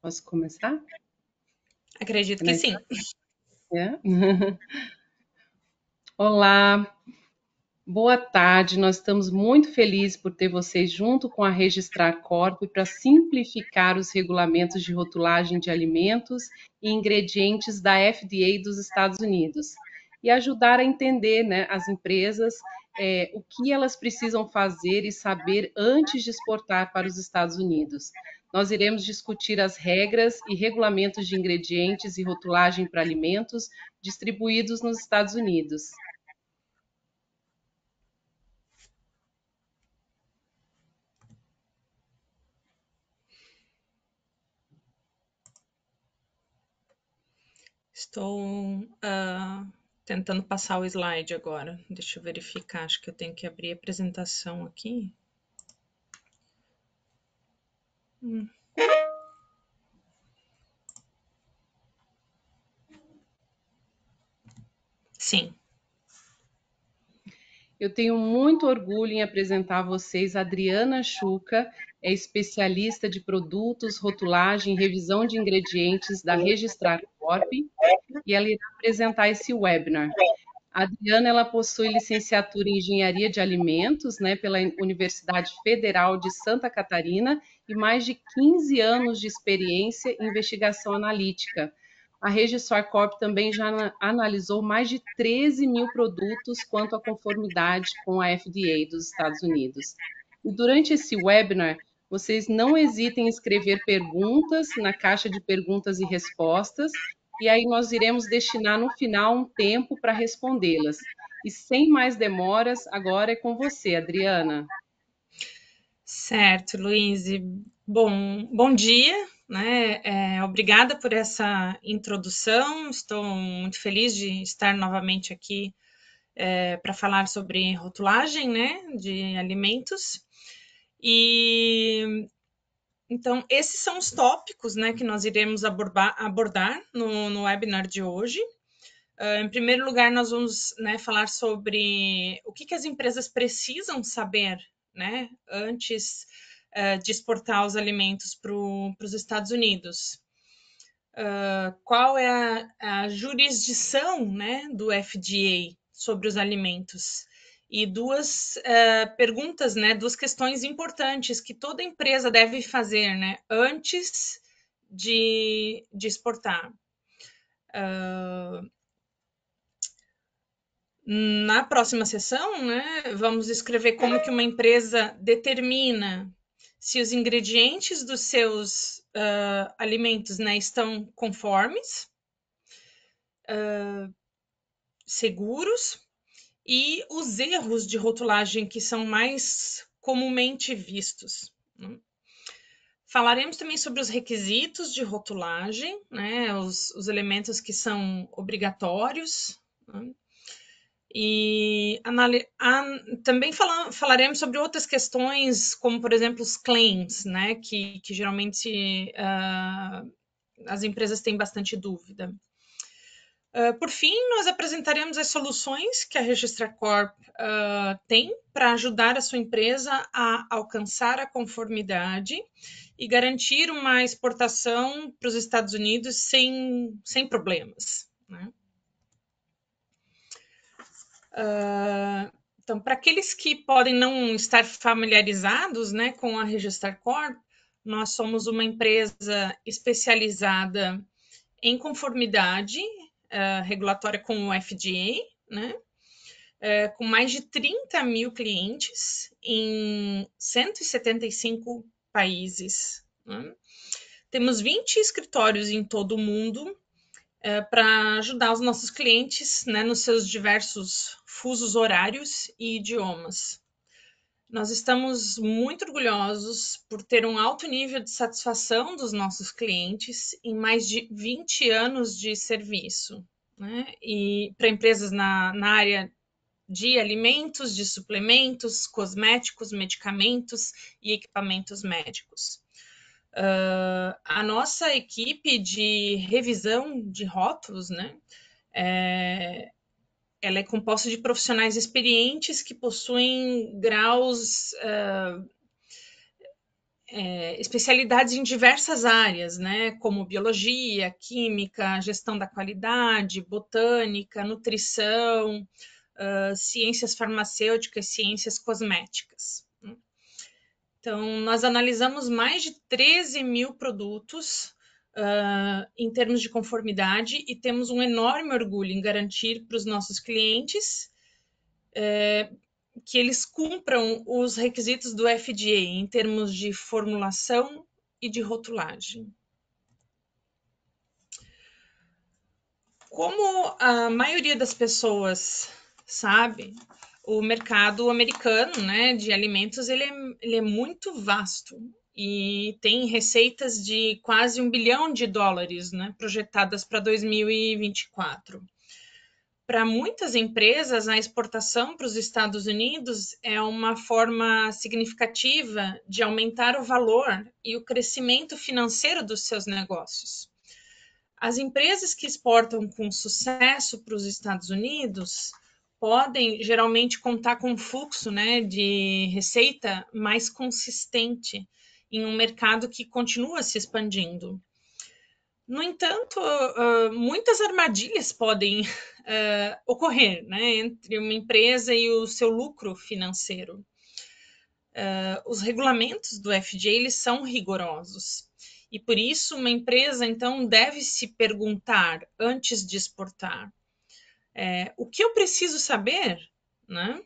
Posso começar? Acredito que sim. É? Olá, boa tarde. Nós estamos muito felizes por ter vocês junto com a Registrar Corp para simplificar os regulamentos de rotulagem de alimentos e ingredientes da FDA dos Estados Unidos e ajudar a entender, né, as empresas o que elas precisam fazer e saber antes de exportar para os Estados Unidos. Nós iremos discutir as regras e regulamentos de ingredientes e rotulagem para alimentos distribuídos nos Estados Unidos. Estou tentando passar o slide agora. Deixa eu verificar. Acho que eu tenho que abrir a apresentação aqui. Sim. Eu tenho muito orgulho em apresentar a vocês a Adriana Chuca, é especialista de produtos, rotulagem e revisão de ingredientes da Registrar Corp, e ela irá apresentar esse webinar. A Adriana ela possui licenciatura em Engenharia de Alimentos, né, pela Universidade Federal de Santa Catarina e mais de 15 anos de experiência em investigação analítica. A Registrar Corp também já analisou mais de 13 mil produtos quanto à conformidade com a FDA dos Estados Unidos. E durante esse webinar, vocês não hesitem em escrever perguntas na caixa de perguntas e respostas, e aí nós iremos destinar no final um tempo para respondê-las. E sem mais demoras, agora é com você, Adriana. Certo, Luiz. Bom dia, né? Obrigada por essa introdução. Estou muito feliz de estar novamente aqui para falar sobre rotulagem, né, de alimentos. E então, esses são os tópicos, né, que nós iremos abordar no webinar de hoje. Em primeiro lugar, nós vamos, né, falar sobre o que as empresas precisam saber, né, antes de exportar os alimentos para os Estados Unidos. Qual é a jurisdição, né, do FDA sobre os alimentos? E duas perguntas, né, duas questões importantes que toda empresa deve fazer, né, antes de exportar. Na próxima sessão, né, vamos escrever como que uma empresa determina se os ingredientes dos seus alimentos, né, estão conformes, seguros, e os erros de rotulagem que são mais comumente vistos, né? Falaremos também sobre os requisitos de rotulagem, né, os elementos que são obrigatórios, né? E também falaremos sobre outras questões, como, por exemplo, os claims, né, que geralmente as empresas têm bastante dúvida. Por fim, nós apresentaremos as soluções que a Registrar Corp tem para ajudar a sua empresa a alcançar a conformidade e garantir uma exportação para os Estados Unidos sem problemas, né? Então, para aqueles que podem não estar familiarizados, né, com a Registrar Corp, nós somos uma empresa especializada em conformidade regulatória com o FDA, né, com mais de 30 mil clientes em 175 países, né? Temos 20 escritórios em todo o mundo para ajudar os nossos clientes, né, nos seus diversos fusos horários e idiomas. Nós estamos muito orgulhosos por ter um alto nível de satisfação dos nossos clientes em mais de 20 anos de serviço, né? E para empresas na área de alimentos, de suplementos, cosméticos, medicamentos e equipamentos médicos. A nossa equipe de revisão de rótulos, né, ela é composta de profissionais experientes que possuem graus especialidades em diversas áreas, né, como biologia, química, gestão da qualidade, botânica, nutrição, ciências farmacêuticas, ciências cosméticas. Então, nós analisamos mais de 13 mil produtos em termos de conformidade e temos um enorme orgulho em garantir para os nossos clientes que eles cumpram os requisitos do FDA em termos de formulação e de rotulagem. Como a maioria das pessoas sabe, o mercado americano, né, de alimentos ele é muito vasto e tem receitas de quase $1 bilhão, né, projetadas para 2024. Para muitas empresas, a exportação para os Estados Unidos é uma forma significativa de aumentar o valor e o crescimento financeiro dos seus negócios. As empresas que exportam com sucesso para os Estados Unidos podem geralmente contar com um fluxo, né, de receita mais consistente em um mercado que continua se expandindo. No entanto, muitas armadilhas podem ocorrer, né, entre uma empresa e o seu lucro financeiro. Os regulamentos do FDA eles são rigorosos e por isso uma empresa então deve se perguntar antes de exportar o que eu preciso saber, né?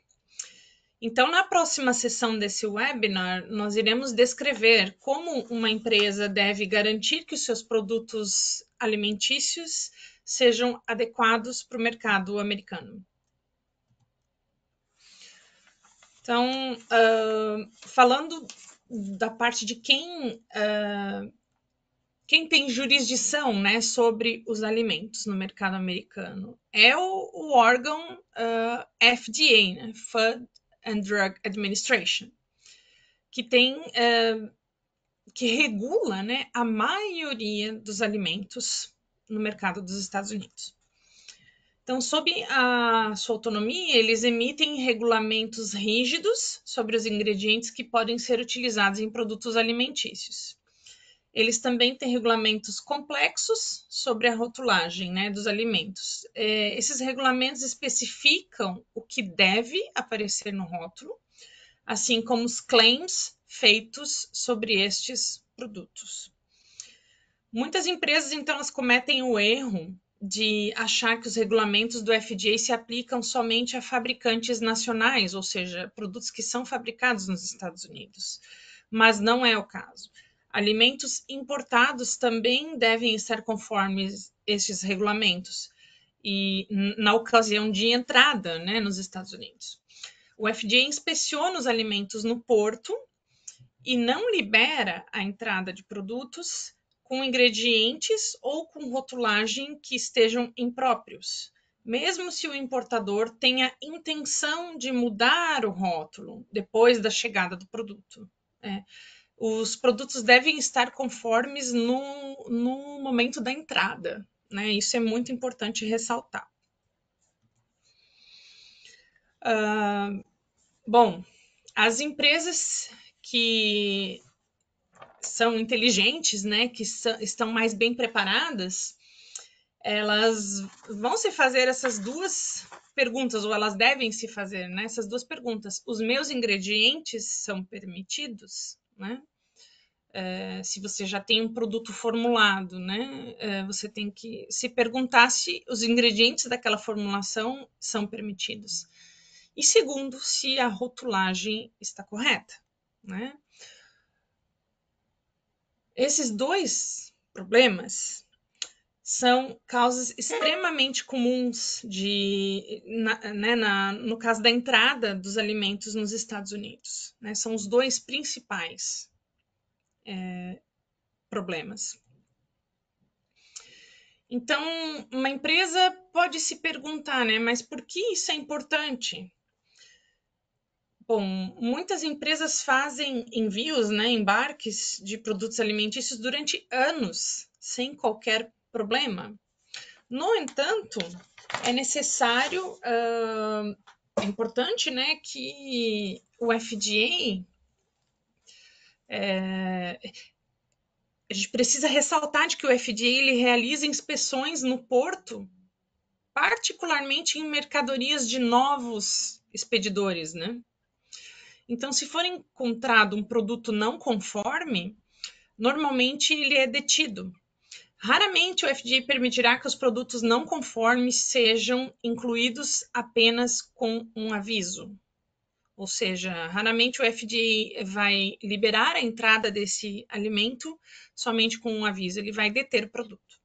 Então, na próxima sessão desse webinar, nós iremos descrever como uma empresa deve garantir que os seus produtos alimentícios sejam adequados para o mercado americano. Então, falando da parte de quem tem jurisdição, né, sobre os alimentos no mercado americano, é o órgão FDA, né, Food and Drug Administration, que que regula, né, a maioria dos alimentos no mercado dos Estados Unidos. Então, sob a sua autonomia, eles emitem regulamentos rígidos sobre os ingredientes que podem ser utilizados em produtos alimentícios. Eles também têm regulamentos complexos sobre a rotulagem, né, dos alimentos. Esses regulamentos especificam o que deve aparecer no rótulo, assim como os claims feitos sobre estes produtos. Muitas empresas, então, elas cometem o erro de achar que os regulamentos do FDA se aplicam somente a fabricantes nacionais, ou seja, produtos que são fabricados nos Estados Unidos. Mas não é o caso. Alimentos importados também devem estar conformes estes regulamentos, e na ocasião de entrada, né, nos Estados Unidos. O FDA inspeciona os alimentos no porto e não libera a entrada de produtos com ingredientes ou com rotulagem que estejam impróprios, mesmo se o importador tenha intenção de mudar o rótulo depois da chegada do produto. Os produtos devem estar conformes no momento da entrada, né? Isso é muito importante ressaltar. Bom, as empresas que são inteligentes, né, que estão mais bem preparadas, elas vão se fazer essas duas perguntas, ou elas devem se fazer, né, essas duas perguntas. Os meus ingredientes são permitidos, né? Se você já tem um produto formulado, né, você tem que se perguntar se os ingredientes daquela formulação são permitidos. E segundo, se a rotulagem está correta, né? Esses dois problemas são causas extremamente comuns no caso da entrada dos alimentos nos Estados Unidos, né? São os dois principais problemas. Então, uma empresa pode se perguntar, né, mas por que isso é importante? Bom, muitas empresas fazem envios, né, embarques de produtos alimentícios durante anos, sem qualquer problema. No entanto, é necessário, é importante, né, que o FDA A gente precisa ressaltar de que o FDA ele realiza inspeções no porto, particularmente em mercadorias de novos expedidores, né? Então, se for encontrado um produto não conforme, normalmente ele é detido. Raramente o FDA permitirá que os produtos não conformes sejam incluídos apenas com um aviso. Ou seja, raramente o FDA vai liberar a entrada desse alimento somente com um aviso, ele vai deter o produto.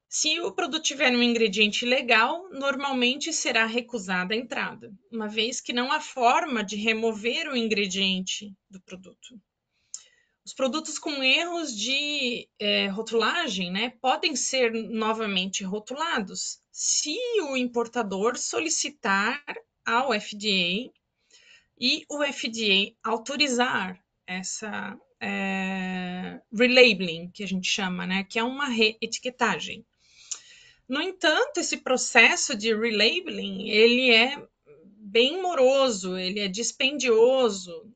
Se o produto tiver um ingrediente ilegal, normalmente será recusada a entrada, uma vez que não há forma de remover o ingrediente do produto. Os produtos com erros de rotulagem, né, podem ser novamente rotulados se o importador solicitar ao FDA e o FDA autorizar essa relabeling, que a gente chama, né, que é uma reetiquetagem. No entanto, esse processo de relabeling, ele é bem moroso, ele é dispendioso,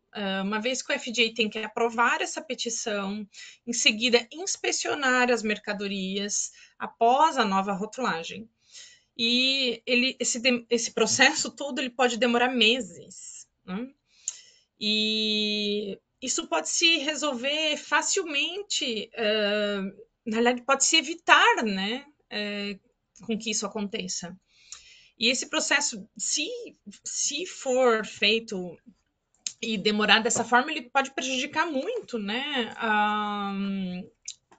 uma vez que o FDA tem que aprovar essa petição, em seguida inspecionar as mercadorias após a nova rotulagem. E esse processo todo ele pode demorar meses, né? E isso pode se resolver facilmente, na verdade, pode se evitar, né, com que isso aconteça. E esse processo, se for feito e demorar dessa forma, ele pode prejudicar muito, né,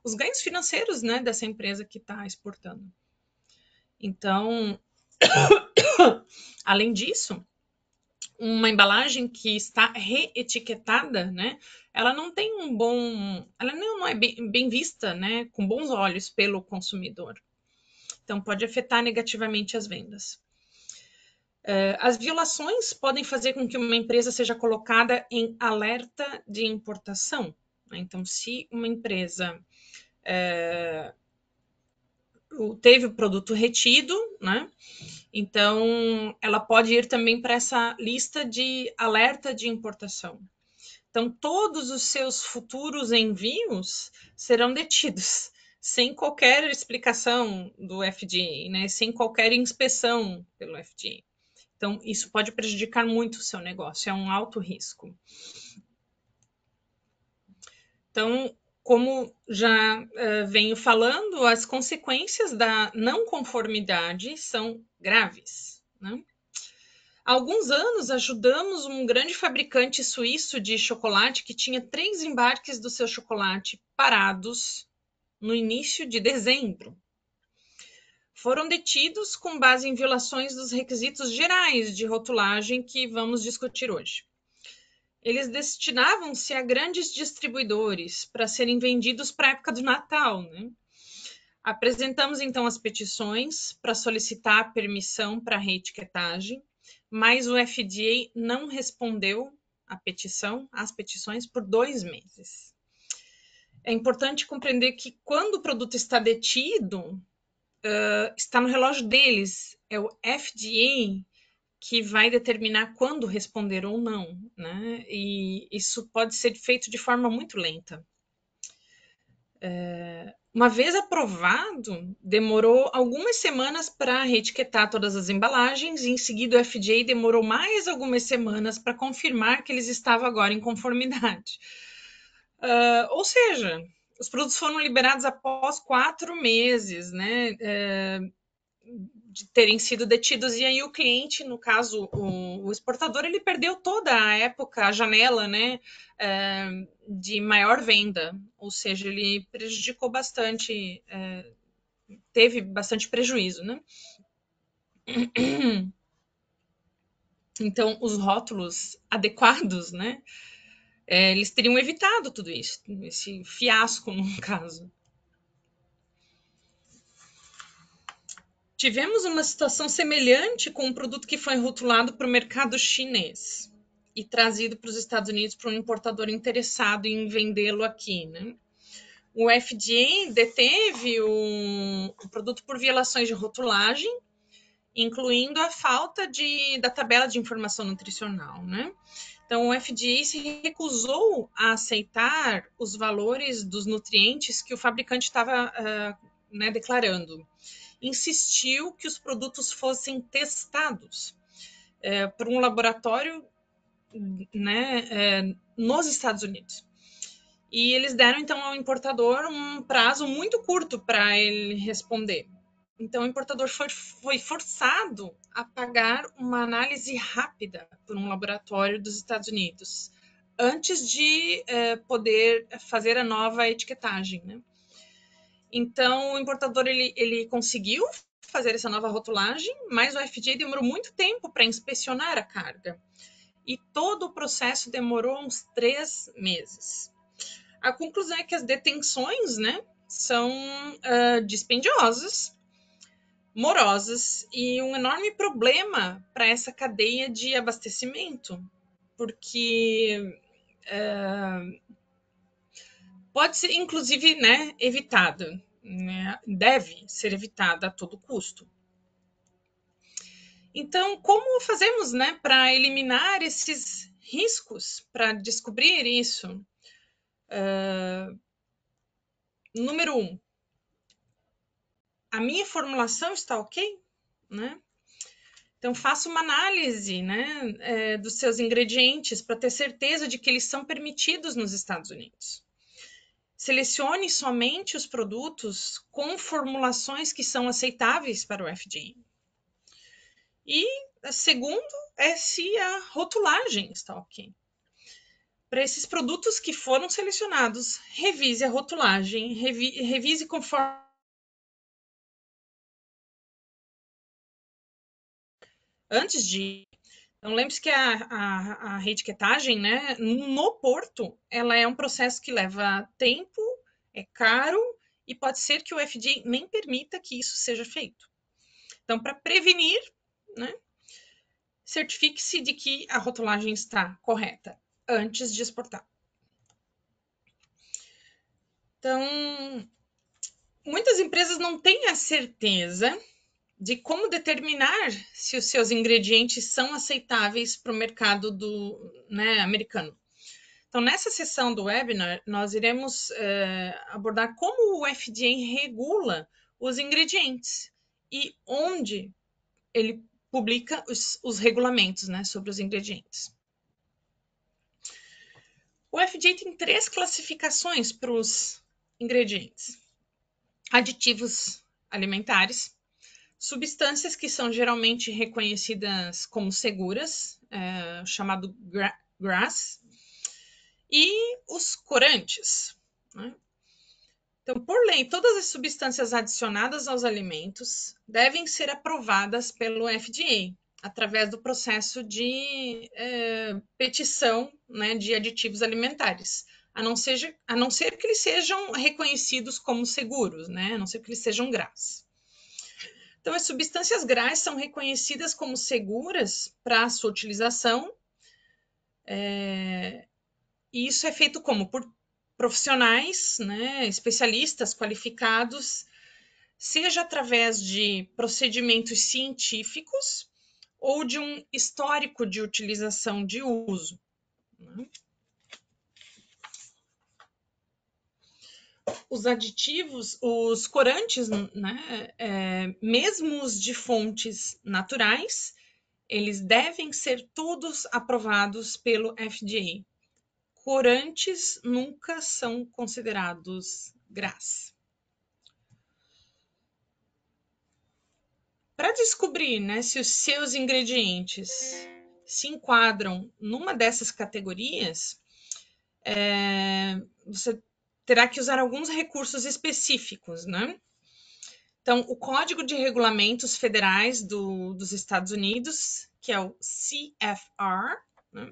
os ganhos financeiros, né, dessa empresa que está exportando. Então, além disso, uma embalagem que está reetiquetada, né, ela não tem ela não é bem vista, né, com bons olhos pelo consumidor. Então, pode afetar negativamente as vendas. As violações podem fazer com que uma empresa seja colocada em alerta de importação. Então, se uma empresa teve o produto retido, né? Então, ela pode ir também para essa lista de alerta de importação. Então, todos os seus futuros envios serão detidos, sem qualquer explicação do FDA, né? Sem qualquer inspeção pelo FDA. Então, isso pode prejudicar muito o seu negócio, é um alto risco. Então, como já venho falando, as consequências da não conformidade são graves, né? Há alguns anos, ajudamos um grande fabricante suíço de chocolate que tinha 3 embarques do seu chocolate parados no início de dezembro. Foram detidos com base em violações dos requisitos gerais de rotulagem que vamos discutir hoje. Eles destinavam-se a grandes distribuidores para serem vendidos para a época do Natal, né? Apresentamos então as petições para solicitar a permissão para a reetiquetagem, mas o FDA não respondeu às petições por 2 meses. É importante compreender que quando o produto está detido, está no relógio deles, é o FDA que vai determinar quando responder ou não, né? E isso pode ser feito de forma muito lenta. Uma vez aprovado, demorou algumas semanas para reetiquetar todas as embalagens e em seguida o FDA demorou mais algumas semanas para confirmar que eles estavam agora em conformidade. Ou seja, os produtos foram liberados após 4 meses, né? De terem sido detidos, e aí o cliente, no caso, o exportador, ele perdeu toda a época, a janela, né, de maior venda, ou seja, ele prejudicou bastante, teve bastante prejuízo, né? Então, os rótulos adequados, né, eles teriam evitado tudo isso, esse fiasco, no caso. Tivemos uma situação semelhante com um produto que foi rotulado para o mercado chinês e trazido para os Estados Unidos para um importador interessado em vendê-lo aqui, né? O FDA deteve o produto por violações de rotulagem, incluindo a falta da tabela de informação nutricional, né? Então, o FDA se recusou a aceitar os valores dos nutrientes que o fabricante estava declarando. Insistiu que os produtos fossem testados por um laboratório nos Estados Unidos. E eles deram, então, ao importador um prazo muito curto para ele responder. Então, o importador foi forçado a pagar uma análise rápida por um laboratório dos Estados Unidos, antes de poder fazer a nova etiquetagem, né? Então, o importador ele conseguiu fazer essa nova rotulagem, mas o FDA demorou muito tempo para inspecionar a carga. E todo o processo demorou uns 3 meses. A conclusão é que as detenções, né, são dispendiosas, morosas e um enorme problema para essa cadeia de abastecimento, porque pode ser, inclusive, né, evitado, né, deve ser evitado a todo custo. Então, como fazemos, né, para eliminar esses riscos, para descobrir isso? Número 1, a minha formulação está ok, né? Então, faça uma análise, né, dos seus ingredientes para ter certeza de que eles são permitidos nos Estados Unidos. Selecione somente os produtos com formulações que são aceitáveis para o FDA. E segundo é se a rotulagem está ok. Para esses produtos que foram selecionados, revise a rotulagem, revise conforme. Antes de. Então, lembre-se que a reetiquetagem, né, no porto, ela é um processo que leva tempo, é caro e pode ser que o FDA nem permita que isso seja feito. Então, para prevenir, né, certifique-se de que a rotulagem está correta antes de exportar. Então, muitas empresas não têm a certeza de como determinar se os seus ingredientes são aceitáveis para o mercado americano. Então, nessa sessão do webinar, nós iremos abordar como o FDA regula os ingredientes e onde ele publica os regulamentos, né, sobre os ingredientes. O FDA tem 3 classificações para os ingredientes: aditivos alimentares, substâncias que são geralmente reconhecidas como seguras, chamado GRAS, e os corantes, né? Então, por lei, todas as substâncias adicionadas aos alimentos devem ser aprovadas pelo FDA, através do processo de petição, né, de aditivos alimentares, a não ser que eles sejam reconhecidos como seguros, né, a não ser que eles sejam GRAS. Então, as substâncias GRAS são reconhecidas como seguras para a sua utilização, e isso é feito como? Por profissionais, né, especialistas qualificados, seja através de procedimentos científicos ou de um histórico de utilização de uso, né? Os aditivos, os corantes, né, mesmo os de fontes naturais, eles devem ser todos aprovados pelo FDA. Corantes nunca são considerados GRAS. Para descobrir, né, se os seus ingredientes se enquadram numa dessas categorias, você terá que usar alguns recursos específicos, né? Então, o Código de Regulamentos Federais dos Estados Unidos, que é o CFR, né?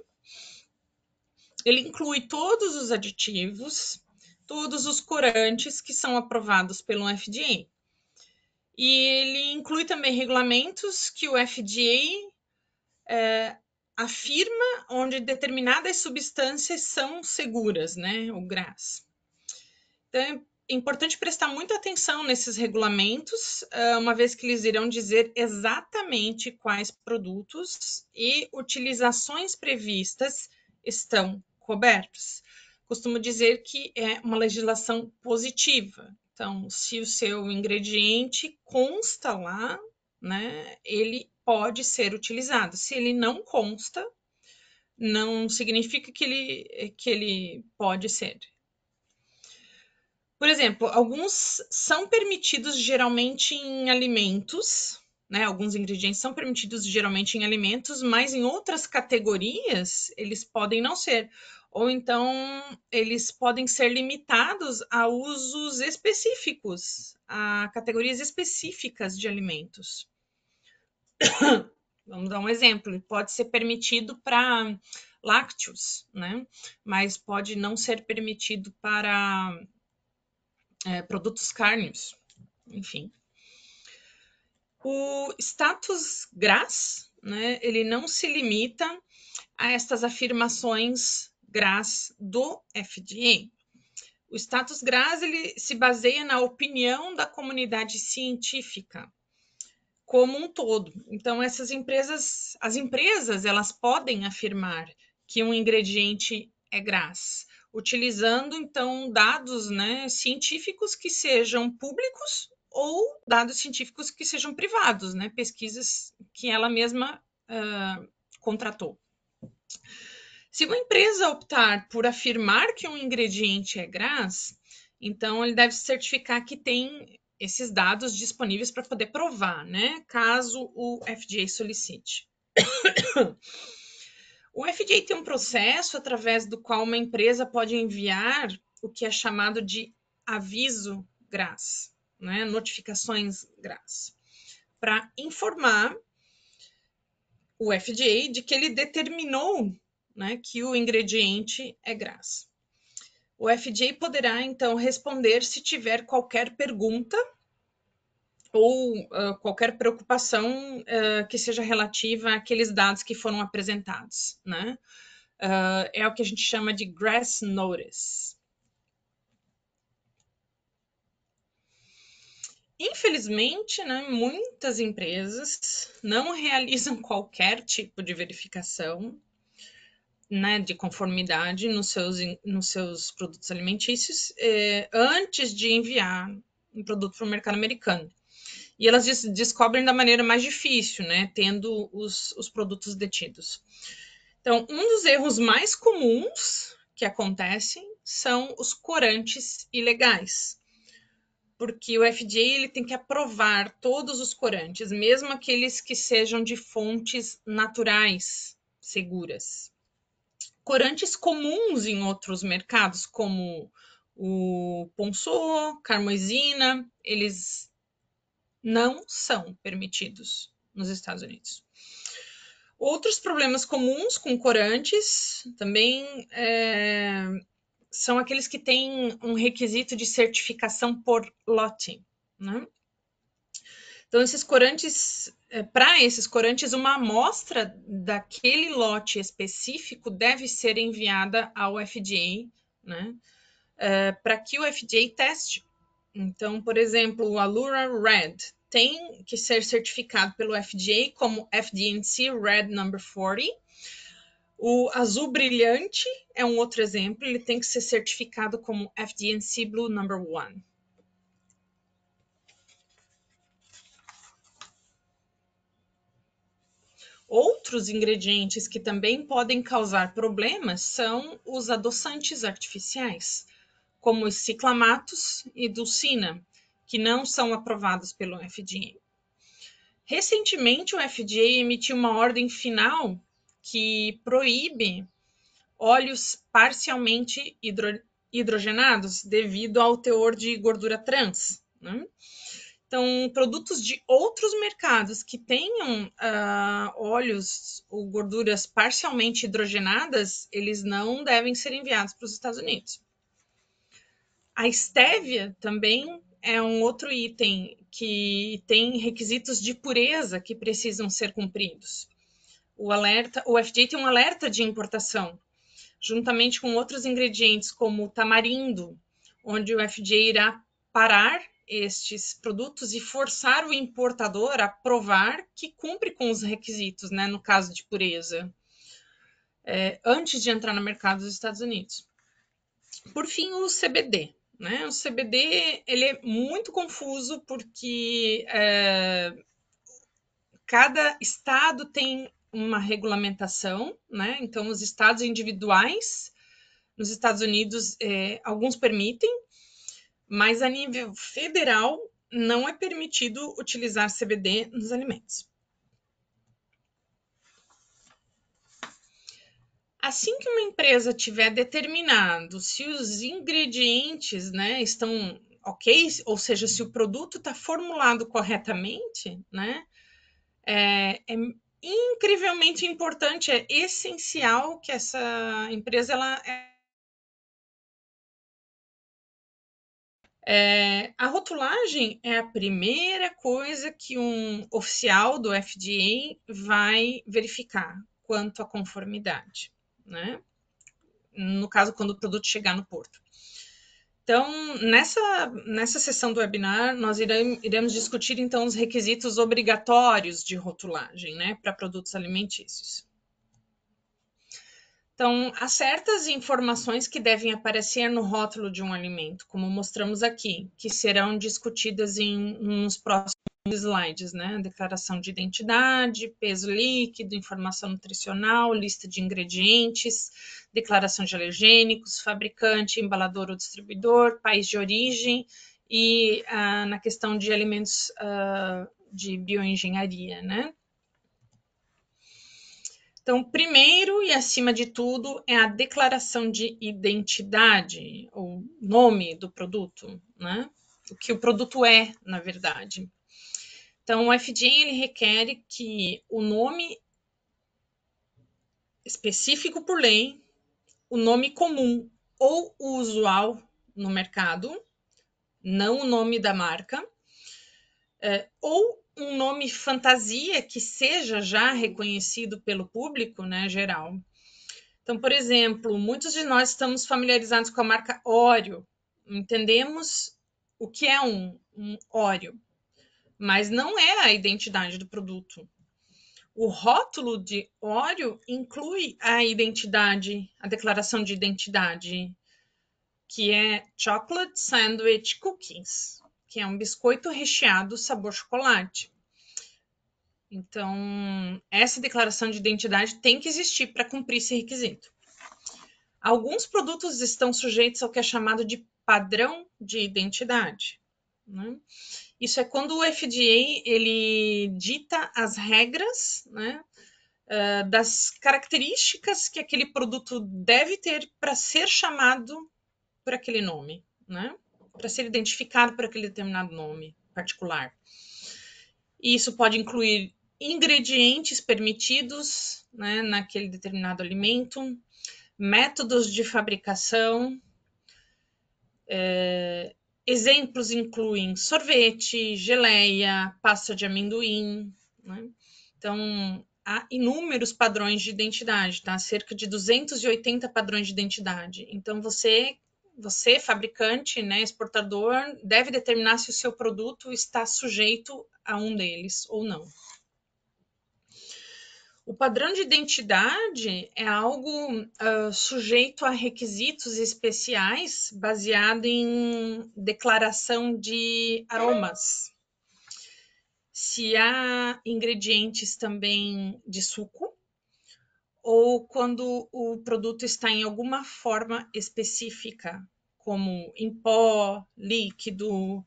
Ele inclui todos os aditivos, todos os corantes que são aprovados pelo FDA. E ele inclui também regulamentos que o FDA afirma onde determinadas substâncias são seguras, né? O GRAS. Então, é importante prestar muita atenção nesses regulamentos, uma vez que eles irão dizer exatamente quais produtos e utilizações previstas estão cobertos. Costumo dizer que é uma legislação positiva. Então, se o seu ingrediente consta lá, né, ele pode ser utilizado. Se ele não consta, não significa que ele pode ser. Por exemplo, alguns são permitidos geralmente em alimentos, né? Alguns ingredientes são permitidos geralmente em alimentos, mas em outras categorias eles podem não ser. Ou então eles podem ser limitados a usos específicos, a categorias específicas de alimentos. Vamos dar um exemplo. Pode ser permitido para lácteos, né? Mas pode não ser permitido para produtos cárneos, enfim. O status GRAS, né, ele não se limita a estas afirmações GRAS do FDA. O status GRAS ele se baseia na opinião da comunidade científica como um todo. Então, as empresas, elas podem afirmar que um ingrediente é GRAS, utilizando então dados, né, científicos que sejam públicos ou dados científicos que sejam privados, né, pesquisas que ela mesma contratou. Se uma empresa optar por afirmar que um ingrediente é GRAS, então ele deve certificar que tem esses dados disponíveis para poder provar, né, caso o FDA solicite. O FDA tem um processo através do qual uma empresa pode enviar o que é chamado de aviso GRAS, né, notificações GRAS, para informar o FDA de que ele determinou, né, que o ingrediente é GRAS. O FDA poderá, então, responder se tiver qualquer pergunta ou qualquer preocupação que seja relativa àqueles dados que foram apresentados, né? É o que a gente chama de GRAS Notice. Infelizmente, né, muitas empresas não realizam qualquer tipo de verificação, né, de conformidade nos seus produtos alimentícios antes de enviar um produto para o mercado americano. E elas descobrem da maneira mais difícil, né, tendo os produtos detidos. Então, um dos erros mais comuns que acontecem são os corantes ilegais, porque o FDA ele tem que aprovar todos os corantes, mesmo aqueles que sejam de fontes naturais seguras. Corantes comuns em outros mercados, como o Ponçô, carmozina, eles não são permitidos nos Estados Unidos. Outros problemas comuns com corantes também são aqueles que têm um requisito de certificação por lote, né? Então, para esses corantes, uma amostra daquele lote específico deve ser enviada ao FDA, né? Para que o FDA teste. Então, por exemplo, o Allura Red tem que ser certificado pelo FDA como FD&C Red Number 40. O azul brilhante é um outro exemplo, ele tem que ser certificado como FD&C Blue Number 1. Outros ingredientes que também podem causar problemas são os adoçantes artificiais, como os ciclamatos e dulcina, que não são aprovados pelo FDA. Recentemente, o FDA emitiu uma ordem final que proíbe óleos parcialmente hidrogenados devido ao teor de gordura trans, né? Então, produtos de outros mercados que tenham óleos ou gorduras parcialmente hidrogenadas, eles não devem ser enviados para os Estados Unidos. A estévia também é um outro item que tem requisitos de pureza que precisam ser cumpridos. O FDA tem um alerta de importação, juntamente com outros ingredientes, como o tamarindo, onde o FDA irá parar estes produtos e forçar o importador a provar que cumpre com os requisitos, né, no caso de pureza. antes de entrar no mercado dos Estados Unidos. Por fim, o CBD. Né? O CBD ele é muito confuso porque cada estado tem uma regulamentação, né? Então, os estados individuais nos Estados Unidos, alguns permitem, mas a nível federal não é permitido utilizar CBD nos alimentos. Assim que uma empresa tiver determinado se os ingredientes, né, estão ok, ou seja, se o produto está formulado corretamente, né, é incrivelmente importante, é essencial que essa empresa a rotulagem é a primeira coisa que um oficial do FDA vai verificar quanto à conformidade, né? No caso, quando o produto chegar no porto. Então, nessa sessão do webinar, nós iremos discutir, então, os requisitos obrigatórios de rotulagem, né, para produtos alimentícios. Então, há certas informações que devem aparecer no rótulo de um alimento, como mostramos aqui, que serão discutidas nos próximos slides, né? Declaração de identidade, peso líquido, informação nutricional, lista de ingredientes, declaração de alergênicos, fabricante, embalador ou distribuidor, país de origem e na questão de alimentos de bioengenharia, né? Então, primeiro e acima de tudo é a declaração de identidade, o nome do produto, né? O que o produto é, na verdade. Então, o FDA ele requer que o nome específico por lei, o nome comum ou o usual no mercado, não o nome da marca, ou um nome fantasia que seja já reconhecido pelo público, né, geral. Então, por exemplo, muitos de nós estamos familiarizados com a marca Oreo, entendemos o que é um Oreo, mas não é a identidade do produto. O rótulo de Oreo inclui a identidade, a declaração de identidade, que é Chocolate Sandwich Cookies, que é um biscoito recheado sabor chocolate. Então, essa declaração de identidade tem que existir para cumprir esse requisito. Alguns produtos estão sujeitos ao que é chamado de padrão de identidade, né? Isso é quando o FDA ele dita as regras, né, das características que aquele produto deve ter para ser chamado por aquele nome, né? Para ser identificado por aquele determinado nome particular. E isso pode incluir ingredientes permitidos, né, naquele determinado alimento, métodos de fabricação. Exemplos incluem sorvete, geleia, pasta de amendoim, né? Então, há inúmeros padrões de identidade, tá? Cerca de 280 padrões de identidade. Então, você fabricante, né, exportador, deve determinar se o seu produto está sujeito a um deles ou não. O padrão de identidade é algo sujeito a requisitos especiais baseado em declaração de aromas. Se há ingredientes também de suco, ou quando o produto está em alguma forma específica, como em pó, líquido,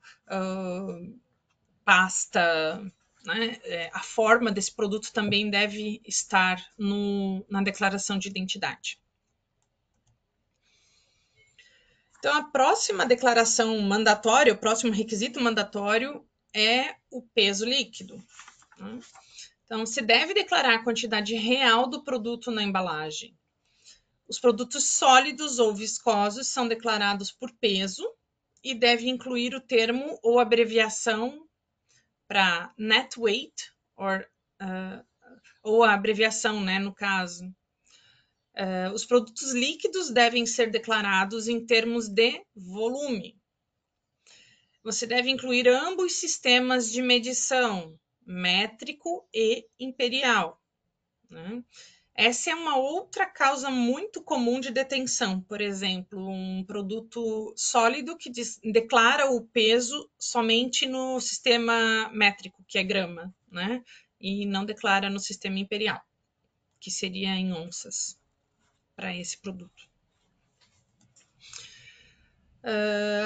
pasta, né? A forma desse produto também deve estar na declaração de identidade. Então, a próxima declaração mandatória, o próximo requisito mandatório é o peso líquido, né? Então, se deve declarar a quantidade real do produto na embalagem. Os produtos sólidos ou viscosos são declarados por peso e deve incluir o termo ou abreviação para net weight, ou a abreviação, né, no caso. Os produtos líquidos devem ser declarados em termos de volume. Você deve incluir ambos sistemas de medição, métrico e imperial, né? Essa é uma outra causa muito comum de detenção, por exemplo, um produto sólido que declara o peso somente no sistema métrico, que é grama, né? E não declara no sistema imperial, que seria em onças, para esse produto.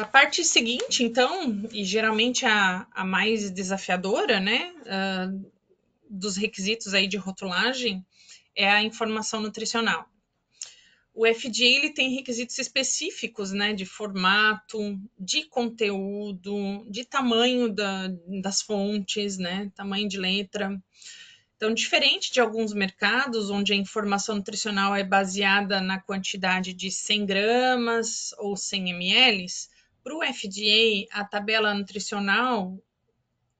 A parte seguinte, então, e geralmente a mais desafiadora, né, dos requisitos aí de rotulagem, é a informação nutricional. O FDA ele tem requisitos específicos, né, de formato, de conteúdo, de tamanho das fontes, né, tamanho de letra. Então, diferente de alguns mercados, onde a informação nutricional é baseada na quantidade de 100 gramas ou 100 ml, para o FDA, a tabela nutricional,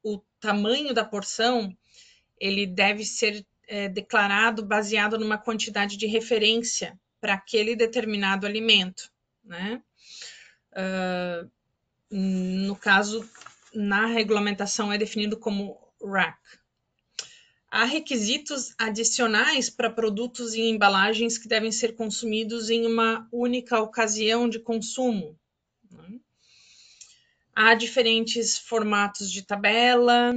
o tamanho da porção, ele deve ser declarado baseado numa quantidade de referência para aquele determinado alimento, né? No caso, na regulamentação é definido como RAC. Há requisitos adicionais para produtos e embalagens que devem ser consumidos em uma única ocasião de consumo, né? Há diferentes formatos de tabela,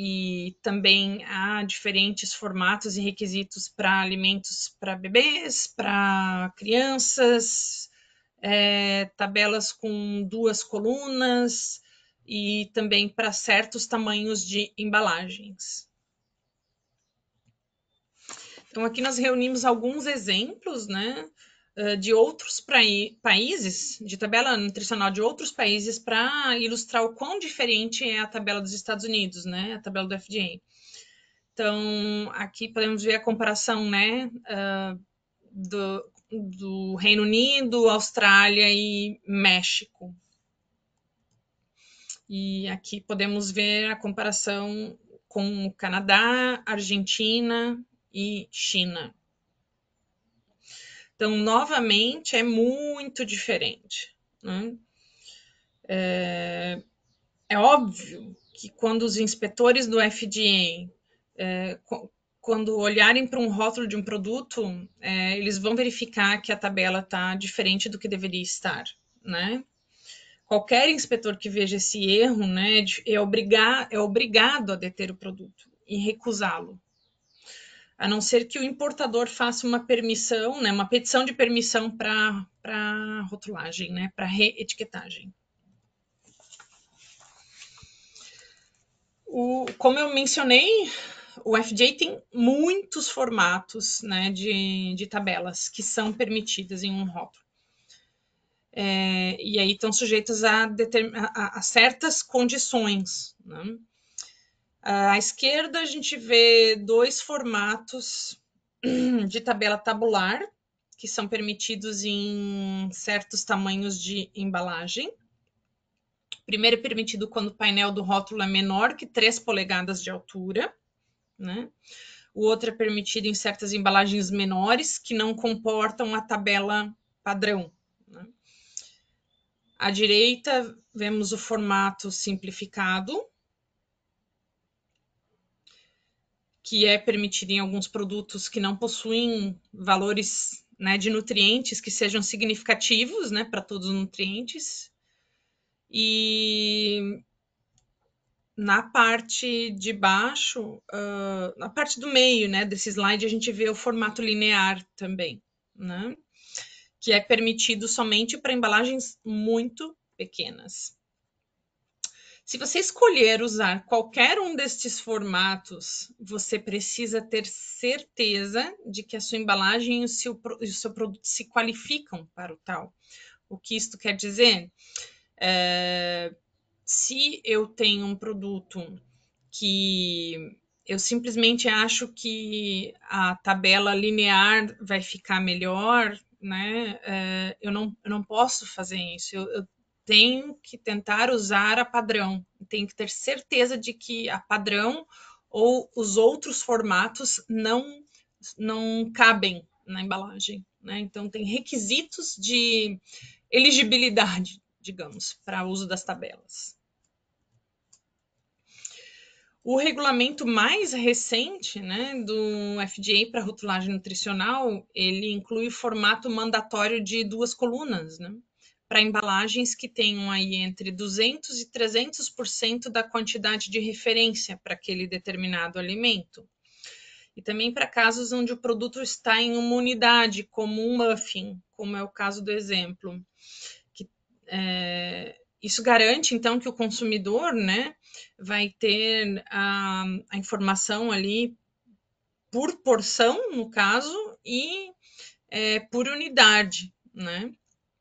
e também há diferentes formatos e requisitos para alimentos para bebês, para crianças, tabelas com 2 colunas e também para certos tamanhos de embalagens. Então, aqui nós reunimos alguns exemplos, né, de outros países, de tabela nutricional de outros países, para ilustrar o quão diferente é a tabela dos Estados Unidos, né, a tabela do FDA. Então, aqui podemos ver a comparação, né, do Reino Unido, Austrália e México. E aqui podemos ver a comparação com o Canadá, Argentina e China. Então, novamente, é muito diferente, né? É óbvio que quando os inspetores do FDA, quando olharem para um rótulo de um produto, eles vão verificar que a tabela está diferente do que deveria estar, né? Qualquer inspetor que veja esse erro, né, é obrigado a deter o produto e recusá-lo, a não ser que o importador faça uma permissão, né, uma petição de permissão para rotulagem, né, para reetiquetagem. Como eu mencionei, o FDA tem muitos formatos, né, de tabelas que são permitidas em um rótulo. E aí estão sujeitos a certas condições, né? À esquerda, a gente vê 2 formatos de tabela tabular, que são permitidos em certos tamanhos de embalagem. Primeiro é permitido quando o painel do rótulo é menor que 3 polegadas de altura, né? O outro é permitido em certas embalagens menores, que não comportam a tabela padrão, né? À direita, vemos o formato simplificado, que é permitido em alguns produtos que não possuem valores, né, de nutrientes que sejam significativos, né, para todos os nutrientes. E na parte de baixo, na parte do meio, né, desse slide, a gente vê o formato linear também, né, que é permitido somente para embalagens muito pequenas. Se você escolher usar qualquer um destes formatos, você precisa ter certeza de que a sua embalagem e o seu produto se qualificam para o tal. O que isto quer dizer? Se eu tenho um produto que eu simplesmente acho que a tabela linear vai ficar melhor, né? Eu não posso fazer isso. Eu tenho que tentar usar a padrão. Tenho que ter certeza de que a padrão ou os outros formatos não cabem na embalagem, né? Então tem requisitos de elegibilidade, digamos, para uso das tabelas. O regulamento mais recente, né, do FDA para rotulagem nutricional, ele inclui o formato mandatório de 2 colunas, né, para embalagens que tenham aí entre 200 e 300% da quantidade de referência para aquele determinado alimento. E também para casos onde o produto está em uma unidade, como um muffin, como é o caso do exemplo. Isso garante, então, que o consumidor, né, vai ter a informação ali por porção, no caso, e por unidade, né?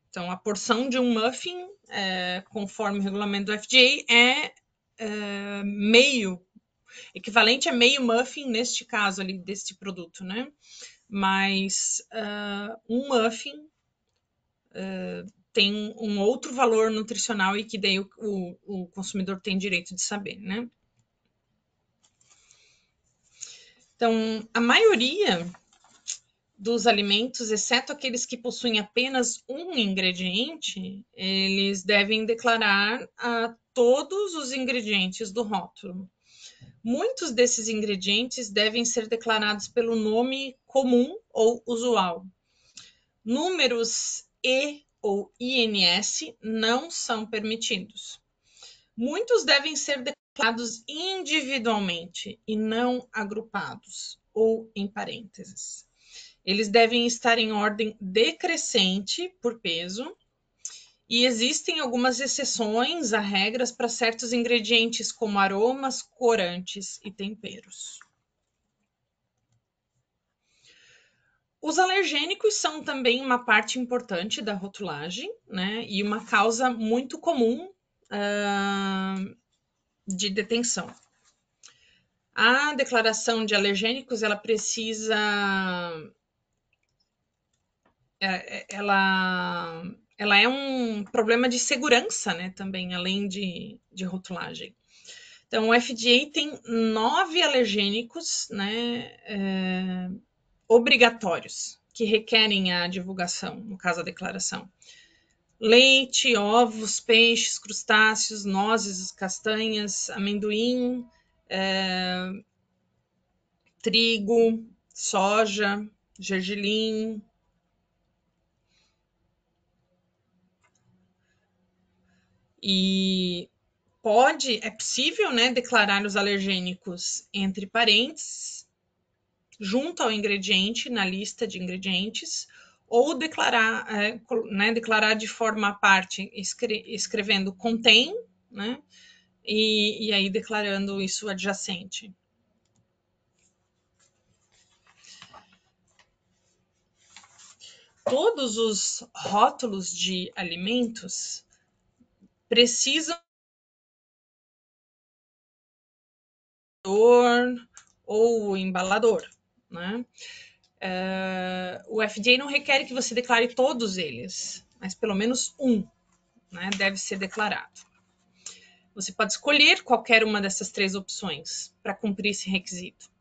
Então, a porção de um muffin, conforme o regulamento do FDA, meio, equivalente a meio muffin neste caso ali, deste produto, né? Mas um muffin tem um outro valor nutricional e que daí o consumidor tem direito de saber, né? Então, a maioria dos alimentos, exceto aqueles que possuem apenas um ingrediente, eles devem declarar a todos os ingredientes do rótulo. Muitos desses ingredientes devem ser declarados pelo nome comum ou usual. Números E ou INS não são permitidos. Muitos devem ser declarados individualmente e não agrupados ou em parênteses. Eles devem estar em ordem decrescente por peso e existem algumas exceções a regras para certos ingredientes, como aromas, corantes e temperos. Os alergênicos são também uma parte importante da rotulagem, né? E uma causa muito comum de detenção. A declaração de alergênicos, ela precisa... ela é um problema de segurança, né? Também, além de rotulagem. Então, o FDA tem 9 alergênicos, né? Obrigatórios, que requerem a divulgação, no caso, a declaração. Leite, ovos, peixes, crustáceos, nozes, castanhas, amendoim, trigo, soja, gergelim. E é possível, né, declarar os alergênicos entre parênteses, junto ao ingrediente, na lista de ingredientes, ou declarar, né, declarar de forma à parte, escrevendo contém, né, e aí declarando isso adjacente. Todos os rótulos de alimentos precisam ou embalador, né? O FDA não requer que você declare todos eles, mas pelo menos um, né, deve ser declarado. Você pode escolher qualquer uma dessas 3 opções para cumprir esse requisito.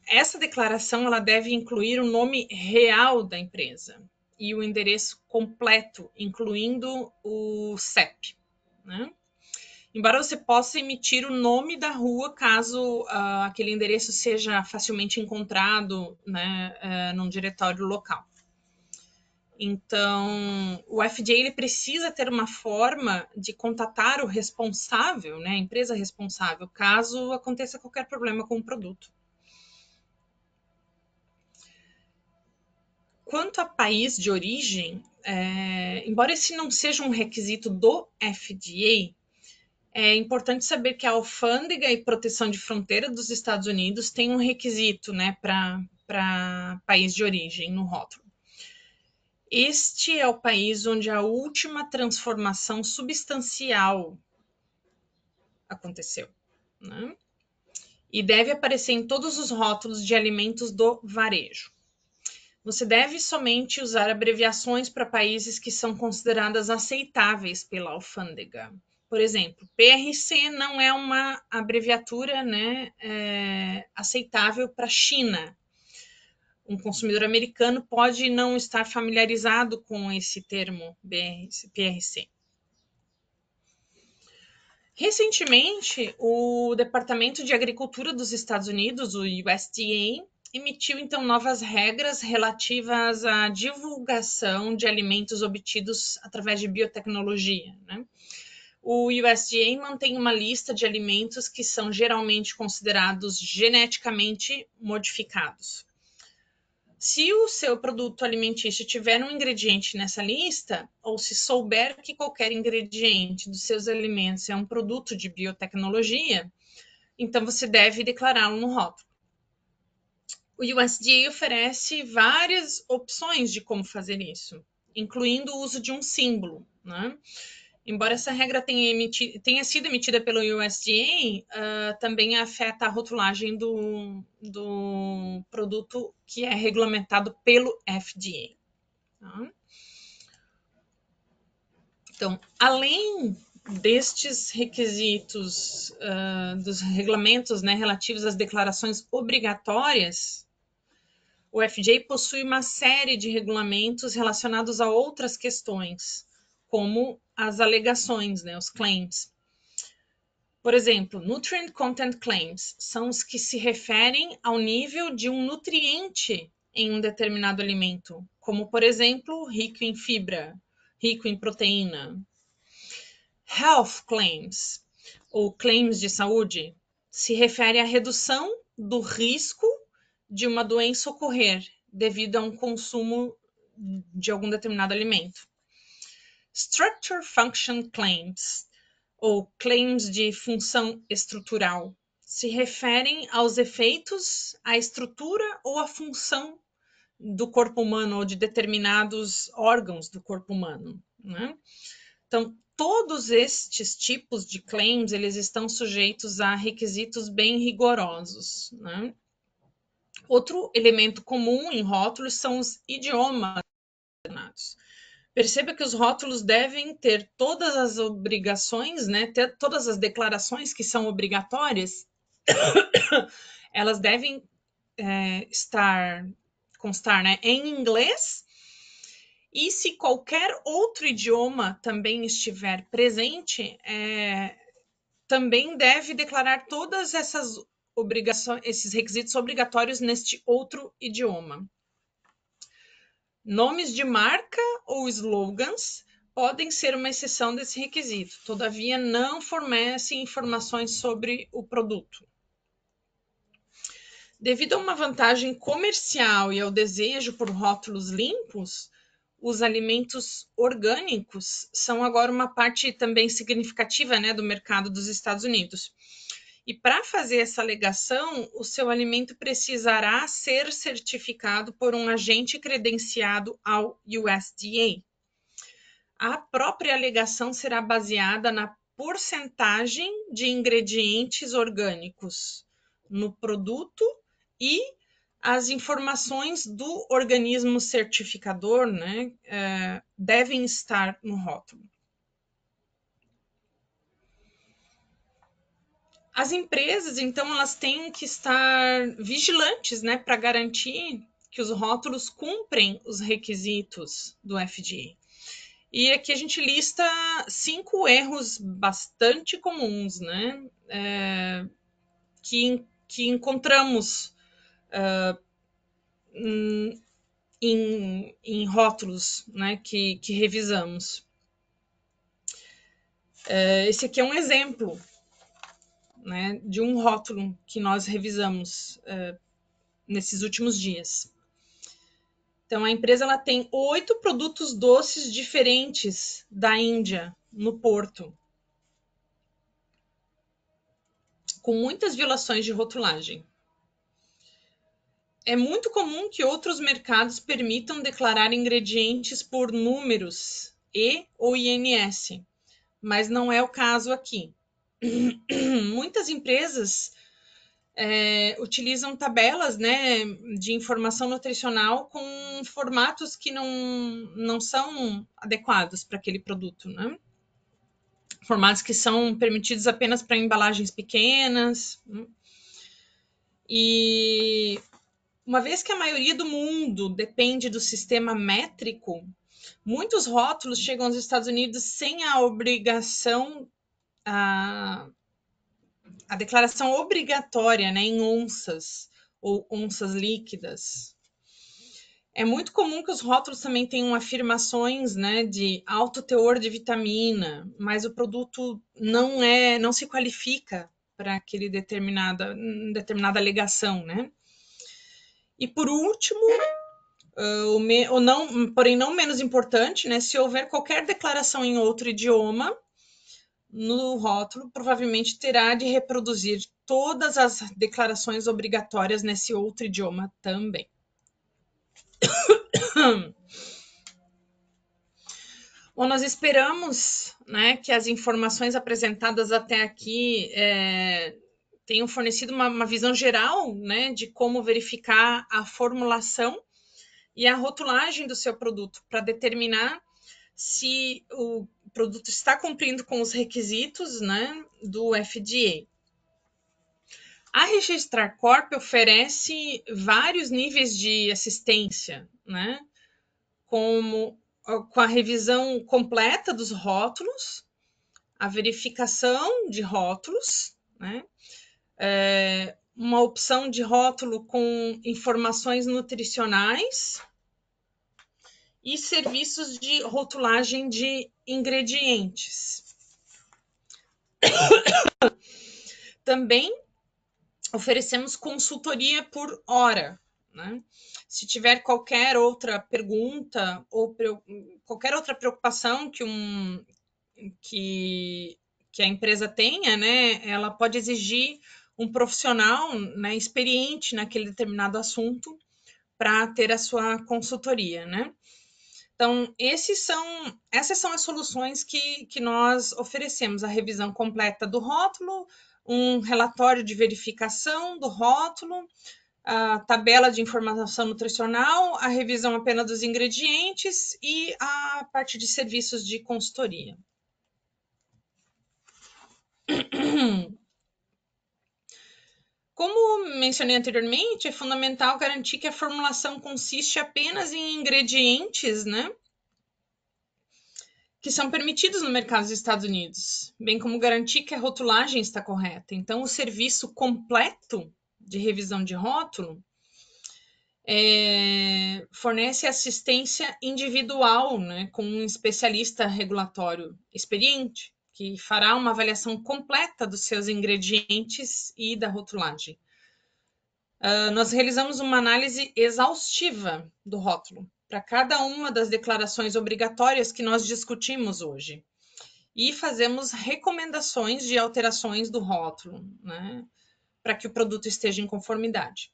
Essa declaração ela deve incluir o nome real da empresa e o endereço completo, incluindo o CEP, né? Embora você possa emitir o nome da rua caso aquele endereço seja facilmente encontrado, né, num diretório local. Então, o FDA ele precisa ter uma forma de contatar o responsável, né, a empresa responsável, caso aconteça qualquer problema com o produto. Quanto a país de origem, embora esse não seja um requisito do FDA, é importante saber que a Alfândega e Proteção de Fronteira dos Estados Unidos tem um requisito, né, para país de origem no rótulo. Este é o país onde a última transformação substancial aconteceu, né? E deve aparecer em todos os rótulos de alimentos do varejo. Você deve somente usar abreviações para países que são consideradas aceitáveis pela alfândega. Por exemplo, PRC não é uma abreviatura, né, aceitável para a China. Um consumidor americano pode não estar familiarizado com esse termo PRC. Recentemente, o Departamento de Agricultura dos Estados Unidos, o USDA, emitiu então novas regras relativas à divulgação de alimentos obtidos através de biotecnologia, né? O USDA mantém uma lista de alimentos que são geralmente considerados geneticamente modificados. Se o seu produto alimentício tiver um ingrediente nessa lista, ou se souber que qualquer ingrediente dos seus alimentos é um produto de biotecnologia, então você deve declará-lo no rótulo. O USDA oferece várias opções de como fazer isso, incluindo o uso de um símbolo, né? Embora essa regra tenha sido emitida pelo USDA, também afeta a rotulagem do produto que é regulamentado pelo FDA. Tá? Então, além destes requisitos dos regulamentos, né, relativos às declarações obrigatórias, o FDA possui uma série de regulamentos relacionados a outras questões, como as alegações, né, os claims. Por exemplo, Nutrient Content Claims são os que se referem ao nível de um nutriente em um determinado alimento, como, por exemplo, rico em fibra, rico em proteína. Health Claims, ou claims de saúde, se refere à redução do risco de uma doença ocorrer devido a um consumo de algum determinado alimento. Structure Function Claims, ou claims de função estrutural, se referem aos efeitos, à estrutura ou à função do corpo humano ou de determinados órgãos do corpo humano, né? Então, todos estes tipos de claims, eles estão sujeitos a requisitos bem rigorosos, né? Outro elemento comum em rótulos são os idiomas. Perceba que os rótulos devem ter todas as obrigações, né? Ter todas as declarações que são obrigatórias, elas devem constar, né, em inglês, e se qualquer outro idioma também estiver presente, também deve declarar todas essas obrigações, esses requisitos obrigatórios neste outro idioma. Nomes de marca ou slogans podem ser uma exceção desse requisito, todavia não fornecem informações sobre o produto. Devido a uma vantagem comercial e ao desejo por rótulos limpos, os alimentos orgânicos são agora uma parte também significativa, né, do mercado dos Estados Unidos. E para fazer essa alegação, o seu alimento precisará ser certificado por um agente credenciado ao USDA. A própria alegação será baseada na porcentagem de ingredientes orgânicos no produto e as informações do organismo certificador, né, devem estar no rótulo. As empresas, então, elas têm que estar vigilantes, né, para garantir que os rótulos cumprem os requisitos do FDA. E aqui a gente lista 5 erros bastante comuns, né, que encontramos em rótulos, né, que revisamos. Esse aqui é um exemplo, né, de um rótulo que nós revisamos nesses últimos dias. Então, a empresa ela tem 8 produtos doces diferentes da Índia no porto, com muitas violações de rotulagem. É muito comum que outros mercados permitam declarar ingredientes por números E ou INS, mas não é o caso aqui. Muitas empresas utilizam tabelas, né, de informação nutricional com formatos que não são adequados para aquele produto, né? Formatos que são permitidos apenas para embalagens pequenas. E uma vez que a maioria do mundo depende do sistema métrico, muitos rótulos chegam aos Estados Unidos sem a obrigação a declaração obrigatória, né, em onças ou onças líquidas. É muito comum que os rótulos também tenham afirmações, né, de alto teor de vitamina, mas o produto não se qualifica para aquele determinada alegação, né? E por último, porém não menos importante, né, se houver qualquer declaração em outro idioma no rótulo, provavelmente terá de reproduzir todas as declarações obrigatórias nesse outro idioma também. Bom, nós esperamos, né, que as informações apresentadas até aqui tenham fornecido uma visão geral, né, de como verificar a formulação e a rotulagem do seu produto para determinar se o produto está cumprindo com os requisitos, né, do FDA. A Registrar Corp oferece vários níveis de assistência, né, como com a revisão completa dos rótulos, a verificação de rótulos, né, uma opção de rótulo com informações nutricionais e serviços de rotulagem de ingredientes. Também oferecemos consultoria por hora, né? Se tiver qualquer outra pergunta ou qualquer outra preocupação que a empresa tenha, né, ela pode exigir um profissional, né, experiente naquele determinado assunto para ter a sua consultoria, né? Então, essas são as soluções que nós oferecemos: a revisão completa do rótulo, um relatório de verificação do rótulo, a tabela de informação nutricional, a revisão apenas dos ingredientes e a parte de serviços de consultoria. Como mencionei anteriormente, é fundamental garantir que a formulação consiste apenas em ingredientes, né, que são permitidos no mercado dos Estados Unidos, bem como garantir que a rotulagem está correta. Então, o serviço completo de revisão de rótulo fornece assistência individual, né, com um especialista regulatório experiente, que fará uma avaliação completa dos seus ingredientes e da rotulagem. Nós realizamos uma análise exaustiva do rótulo para cada uma das declarações obrigatórias que nós discutimos hoje e fazemos recomendações de alterações do rótulo, né, para que o produto esteja em conformidade.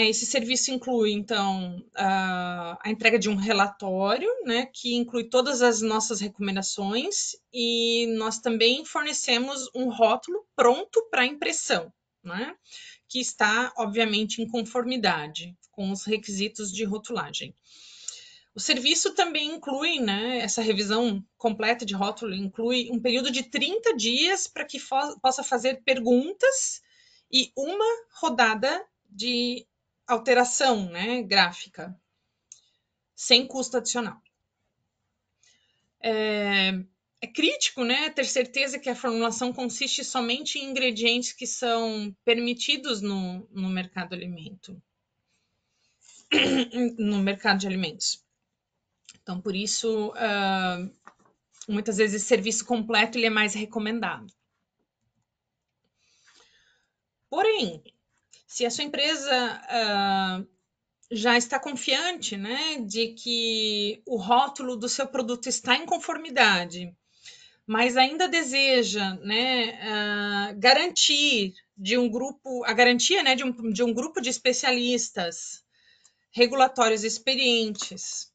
Esse serviço inclui, então, a entrega de um relatório, né, que inclui todas as nossas recomendações, e nós também fornecemos um rótulo pronto para impressão, né, que está, obviamente, em conformidade com os requisitos de rotulagem. O serviço também inclui, né, essa revisão completa de rótulo, inclui um período de 30 dias para que possa fazer perguntas e uma rodada de alteração, né, gráfica, sem custo adicional. É crítico, né, ter certeza que a formulação consiste somente em ingredientes que são permitidos no mercado de alimento. No mercado de alimentos. Então, por isso, muitas vezes esse serviço completo ele é mais recomendado. Porém, se a sua empresa já está confiante, né, de que o rótulo do seu produto está em conformidade, mas ainda deseja, né, garantir a garantia, né, de um grupo de especialistas regulatórios experientes,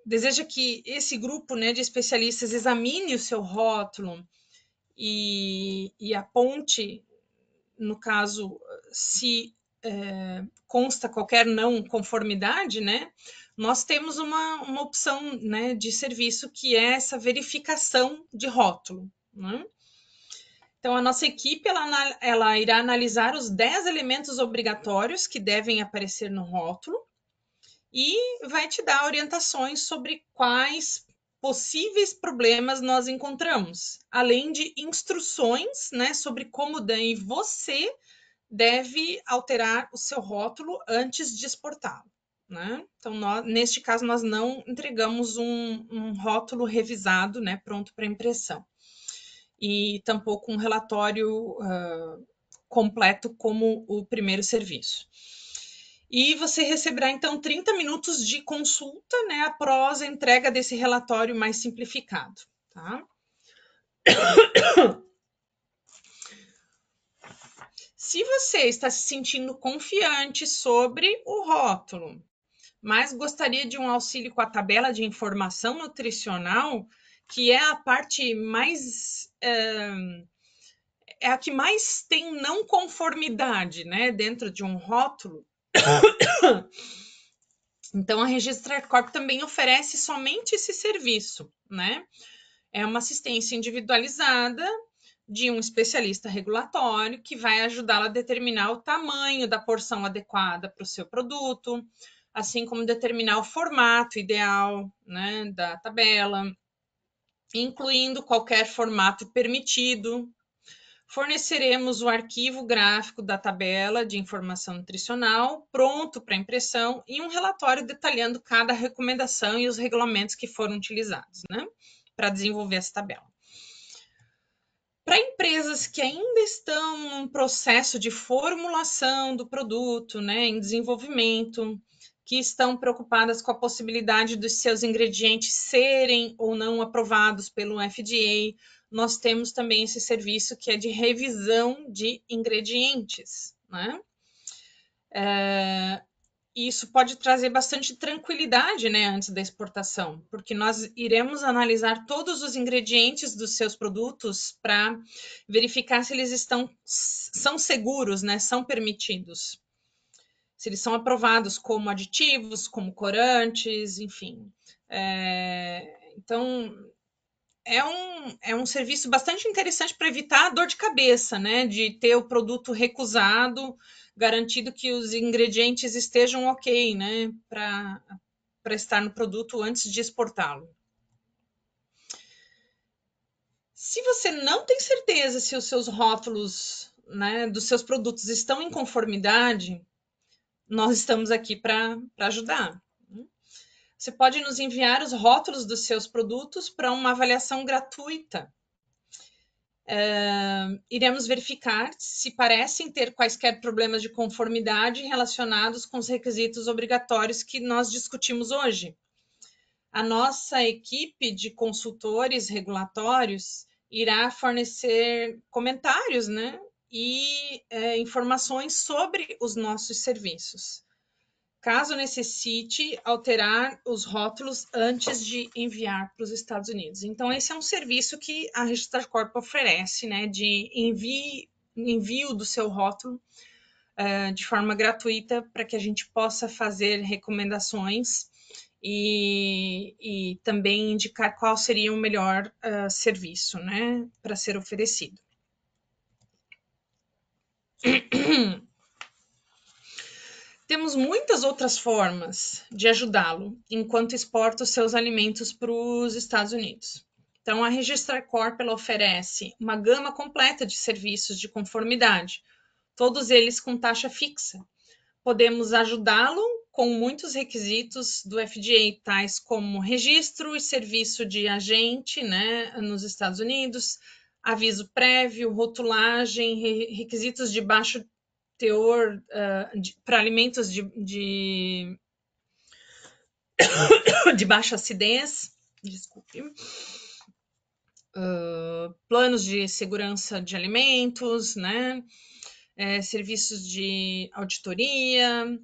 deseja que esse grupo, né, de especialistas examine o seu rótulo e aponte, no caso, se consta qualquer não conformidade, né, nós temos uma opção, né, de serviço que é essa verificação de rótulo, né? Então, a nossa equipe ela irá analisar os 10 elementos obrigatórios que devem aparecer no rótulo e vai te dar orientações sobre quais possíveis problemas nós encontramos, além de instruções, né, sobre como daí você deve alterar o seu rótulo antes de exportá-lo. Né? Então, neste caso, nós não entregamos um rótulo revisado, né, pronto para impressão. E tampouco um relatório completo como o primeiro serviço. E você receberá, então, 30 minutos de consulta, né, após a entrega desse relatório mais simplificado. Tá? Se você está se sentindo confiante sobre o rótulo, mas gostaria de um auxílio com a tabela de informação nutricional, que é a parte mais... é a que mais tem não conformidade, né, dentro de um rótulo. Então, a Registrar Corp também oferece somente esse serviço, né? É uma assistência individualizada de um especialista regulatório que vai ajudá-la a determinar o tamanho da porção adequada para o seu produto, assim como determinar o formato ideal, né, da tabela, incluindo qualquer formato permitido. Forneceremos o arquivo gráfico da tabela de informação nutricional pronto para impressão e um relatório detalhando cada recomendação e os regulamentos que foram utilizados, né, para desenvolver essa tabela. Para empresas que ainda estão num processo de formulação do produto, né, em desenvolvimento, que estão preocupadas com a possibilidade dos seus ingredientes serem ou não aprovados pelo FDA, nós temos também esse serviço que é de revisão de ingredientes, né? Isso pode trazer bastante tranquilidade, né, antes da exportação, porque nós iremos analisar todos os ingredientes dos seus produtos para verificar se eles são seguros, né, são permitidos, se eles são aprovados como aditivos, como corantes, enfim. Então, é um serviço bastante interessante para evitar a dor de cabeça, né? De ter o produto recusado, garantido que os ingredientes estejam ok, né? Para estar no produto antes de exportá-lo. Se você não tem certeza se os seus rótulos, né, dos seus produtos estão em conformidade, nós estamos aqui para ajudar. Você pode nos enviar os rótulos dos seus produtos para uma avaliação gratuita. Iremos verificar se parecem ter quaisquer problemas de conformidade relacionados com os requisitos obrigatórios que nós discutimos hoje. A nossa equipe de consultores regulatórios irá fornecer comentários, né, e informações sobre os nossos serviços, caso necessite alterar os rótulos antes de enviar para os Estados Unidos. Então, esse é um serviço que a Registrar Corp oferece, né, de envio do seu rótulo de forma gratuita para que a gente possa fazer recomendações e também indicar qual seria o melhor serviço, né, para ser oferecido. Temos muitas outras formas de ajudá-lo enquanto exporta os seus alimentos para os Estados Unidos. Então, a Registrar Corp ela oferece uma gama completa de serviços de conformidade, todos eles com taxa fixa. Podemos ajudá-lo com muitos requisitos do FDA, tais como registro e serviço de agente, né, nos Estados Unidos, aviso prévio, rotulagem, requisitos de baixo teor para alimentos de baixa acidez, desculpe, planos de segurança de alimentos, né? Serviços de auditoria.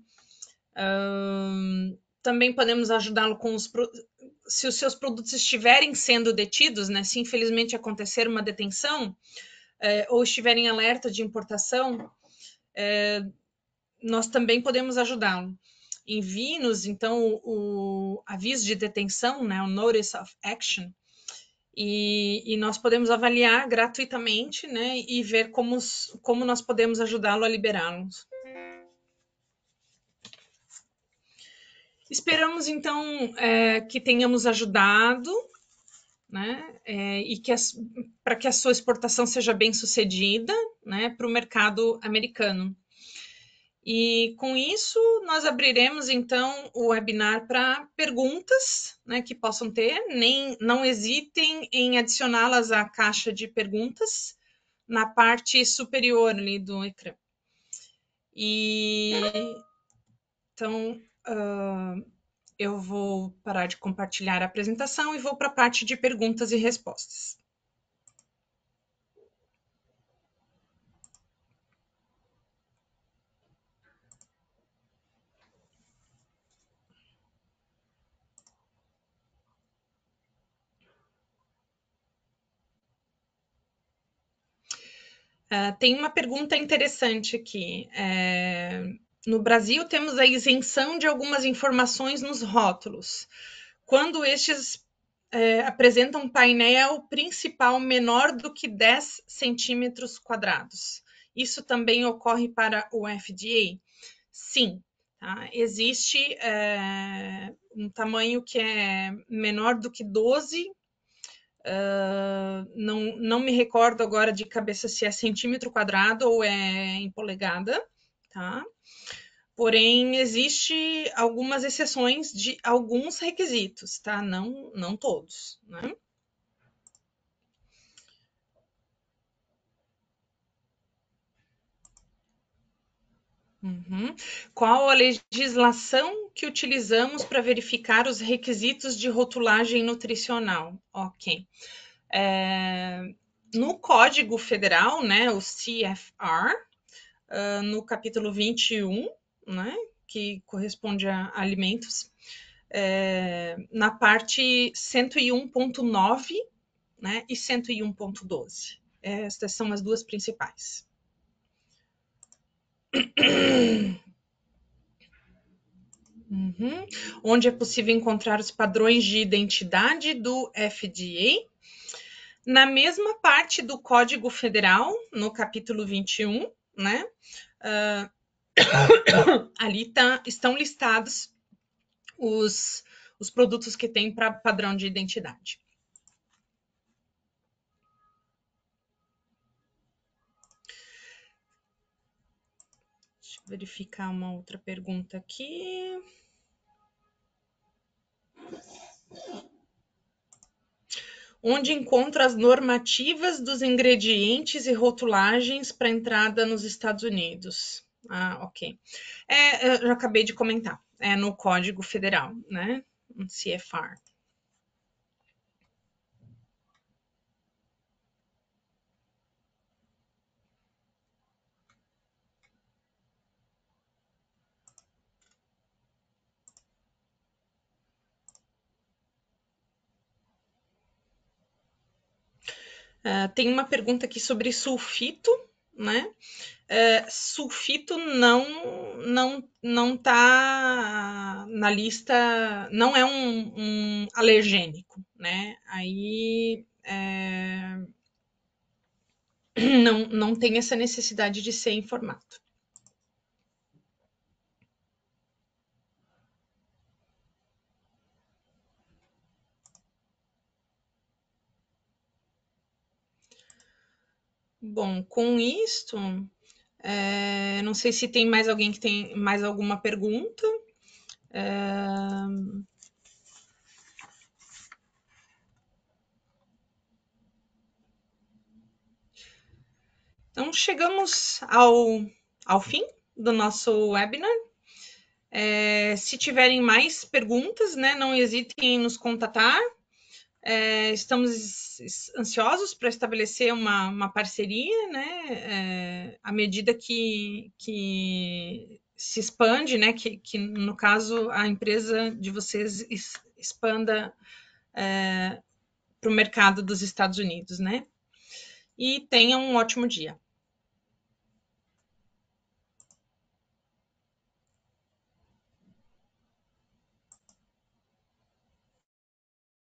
Também podemos ajudá-lo com se os seus produtos estiverem sendo detidos, né? Se infelizmente acontecer uma detenção ou estiverem em alerta de importação, nós também podemos ajudá-lo. Envie-nos, então, o aviso de detenção, né, o Notice of Action, e nós podemos avaliar gratuitamente, né, e ver como nós podemos ajudá-lo a liberá-los. Esperamos, então, que tenhamos ajudado, né, e para que a sua exportação seja bem sucedida, né, para o mercado americano. E com isso, nós abriremos então o webinar para perguntas, né, que possam ter, não hesitem em adicioná-las à caixa de perguntas na parte superior ali do ecrã. E então, eu vou parar de compartilhar a apresentação e vou para a parte de perguntas e respostas. Tem uma pergunta interessante aqui. No Brasil, temos a isenção de algumas informações nos rótulos, quando estes apresentam um painel principal menor do que 10 centímetros quadrados. Isso também ocorre para o FDA? Sim, tá? Existe um tamanho que é menor do que 12. Não me recordo agora de cabeça se é centímetro quadrado ou é em polegada, tá? Porém, existe algumas exceções de alguns requisitos, tá? Não todos, né? Uhum. Qual a legislação que utilizamos para verificar os requisitos de rotulagem nutricional? Ok. No Código Federal, né, o CFR, no capítulo 21, né, que corresponde a alimentos, na parte 101.9, né, e 101.12. Estas são as duas principais. Uhum. Onde é possível encontrar os padrões de identidade do FDA? Na mesma parte do Código Federal, no capítulo 21, né? Ali estão listados os produtos que têm para padrão de identidade. Deixa eu verificar uma outra pergunta aqui. Onde encontra as normativas dos ingredientes e rotulagens para entrada nos Estados Unidos? Ok. Eu já acabei de comentar. É no Código Federal, né? CFR. Tem uma pergunta aqui sobre sulfito, né? Sulfito não está na lista, não é um alergênico, né? Aí não tem essa necessidade de ser informado. Bom, com isto, não sei se tem mais alguém que tem mais alguma pergunta. Então, chegamos ao fim do nosso webinar. Se tiverem mais perguntas, né, não hesitem em nos contatar. Estamos ansiosos para estabelecer uma parceria, né, à medida que se expande, né, que no caso a empresa de vocês expanda para o mercado dos Estados Unidos, né? E tenham um ótimo dia.